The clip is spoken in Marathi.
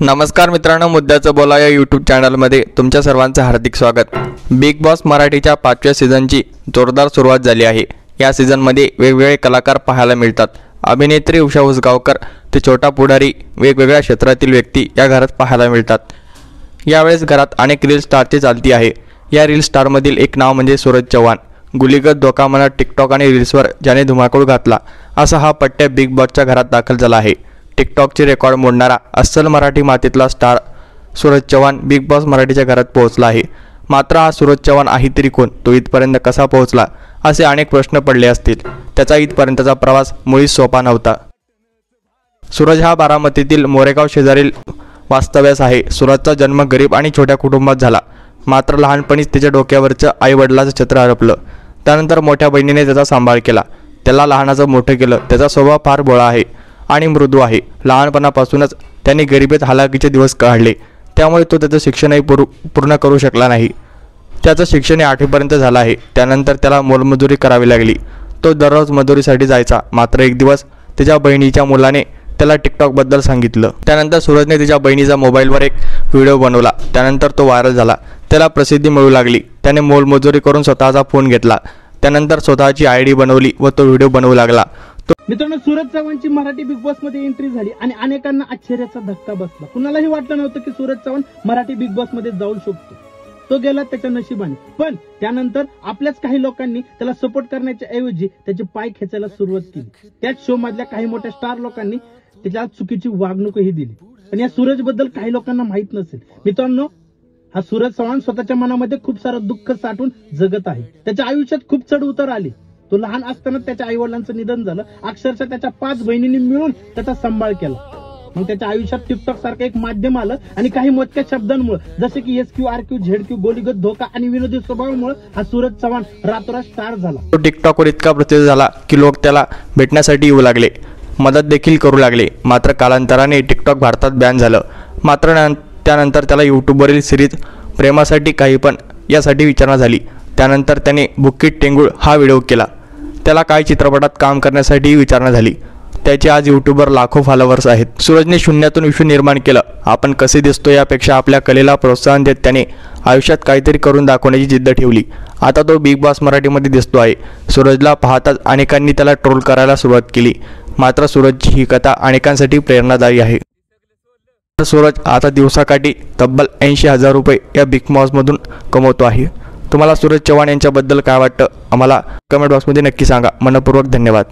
नमस्कार मित्रांनो, मुद्द्याचं बोला या यूट्यूब चॅनलमध्ये तुमच्या सर्वांचं हार्दिक स्वागत। बिग बॉस मराठीच्या 5व्या सीझनची जोरदार सुरुवात झाली आहे। या सीझनमध्ये वेगवेगळे कलाकार पाहायला मिळतात। अभिनेत्री उषा उसगावकर ते छोटा पुढारी, वेगवेगळ्या क्षेत्रातील व्यक्ती या घरात पाहायला मिळतात। यावेळेस घरात अनेक रील स्टारची चालती आहे। या रील स्टारमधील एक नाव म्हणजे सूरज चव्हाण। गुलीगत धोका म्हणत टिकटॉक आणि रील्सवर ज्याने धुमाकूळ घातला असा हा पट्ट्या बिग बॉसच्या घरात दाखल झाला आहे। टिकटॉकचे रेकॉर्ड मोडणारा अस्सल मराठी मातीतला star Suraj Chavan Bigg Boss मराठीच्या घरात पोहोचला आहे। मात्र हा सूरज चव्हाण आहे तरी कोण, तो इथपर्यंत कसा पोहोचला असे अनेक प्रश्न पडले असतील। त्याचा इथपर्यंतचा प्रवास मुळीच सोपा नव्हता। सूरज हा बारामतीतील मोरेगाव शेजारील वास्तव्यास आहे। सूरजचा जन्म गरीब आणि छोट्या कुटुंबात झाला, मात्र लहानपणीच त्याच्या डोक्यावरचं आईवडिलाचं छत्र हरपलं। त्यानंतर मोठ्या बहिणीने त्याचा सांभाळ केला, त्याला लहानाचं मोठं केलं। त्याचा स्वभाव फार भोळा आहे आणि मृदू आहे। लहानपणापासूनच त्याने गरिबीत हालाकीचे दिवस काढले, त्यामुळे तो त्याचं शिक्षणही पूर्ण करू शकला नाही। त्याचं शिक्षण 8वीपर्यंत झालं आहे। त्यानंतर त्याला मोलमजुरी करावी लागली। तो दररोज मजुरीसाठी जायचा। मात्र एक दिवस त्याच्या बहिणीच्या मुलाने त्याला टिकटॉकबद्दल सांगितलं। त्यानंतर सूरजने त्याच्या बहिणीचा मोबाईलवर एक व्हिडिओ बनवला। त्यानंतर तो व्हायरल झाला, त्याला प्रसिद्धी मिळू लागली। त्याने मोलमजुरी करून स्वतःचा फोन घेतला, त्यानंतर स्वतःची आयडी बनवली व तो व्हिडिओ बनवू लागला। मित्रांनो, सूरज चव्हाणची मराठी बिग बॉस मध्ये एंट्री झाली आणि अनेकांना आश्चर्याचा धक्का बसला। कुणालाही वाटलं नव्हतं की सूरज चव्हाण मराठी बिग बॉस मध्ये जाऊ शकतो। तो गेला त्याच्या नशिबाने, पण त्यानंतर आपल्याच काही लोकांनी त्याला सपोर्ट करण्याच्या ऐवजी त्याचे पाय खेचायला सुरुवात केली। त्याच शो मधल्या काही मोठ्या स्टार लोकांनी त्याला चुकीची वागणूकही दिली। पण या सूरज बद्दल काही लोकांना माहित नसेल। मित्रांनो, हा सूरज चव्हाण स्वतःच्या मनामध्ये खूप सारं दुःख साठवून जगत आहे। त्याच्या आयुष्यात खूप चढ उतार आले। तो लहान असताना त्याच्या आई वडिलांचं निधन झालं। अक्षरशः त्याच्या 5 बहिणींनी मिळून त्याचा सांभाळ केला। मग त्याच्या आयुष्यात टिकटॉक सारखं एक माध्यम आलं आणि काही मोजक्या शब्दांमुळे जसे की SQ, RQ, ZQ, गोलीगत धोका आणि विनोदी स्वभावामुळे हा सूरज चव्हाण रातोरात स्टार झाला। तो टिकटॉकवर इतका प्रसिद्ध झाला की लोक त्याला भेटण्यासाठी येऊ लागले, मदत देखील करू लागले। मात्र कालांतराने टिकटॉक भारतात बॅन झालं। मात्र त्यानंतर त्याला यूट्यूबवरील सिरीज प्रेमासाठी काही पण यासाठी विचारणा झाली। त्यानंतर त्याने बुक्कीट टेंगुळ हा व्हिडिओ केला। त्याला काही चित्रपटात काम करण्यासाठी विचारणा झाली। त्याचे आज यूट्यूबवर लाखो फॉलोअर्स आहेत। सूरजने शून्यातून विश्व निर्माण केलं। आपण कसे दिसतो यापेक्षा आपल्या कलेला प्रोत्साहन देत त्याने आयुष्यात काहीतरी करून दाखवण्याची जिद्द ठेवली। आता तो बिग बॉस मराठीमध्ये दिसतो आहे। सूरजला पाहताच अनेकांनी त्याला ट्रोल करायला सुरुवात केली, मात्र सूरजची ही कथा अनेकांसाठी प्रेरणादायी आहे। सूरज आता दिवसाकाठी तब्बल 80,000 रुपये या बिग बॉसमधून कमवतो आहे। तुम्हाला सूरज चव्हाण यांच्याबद्दल काय वाटतं आम्हाला कमेंट बॉक्समध्ये नक्की सांगा। मनपूर्वक धन्यवाद।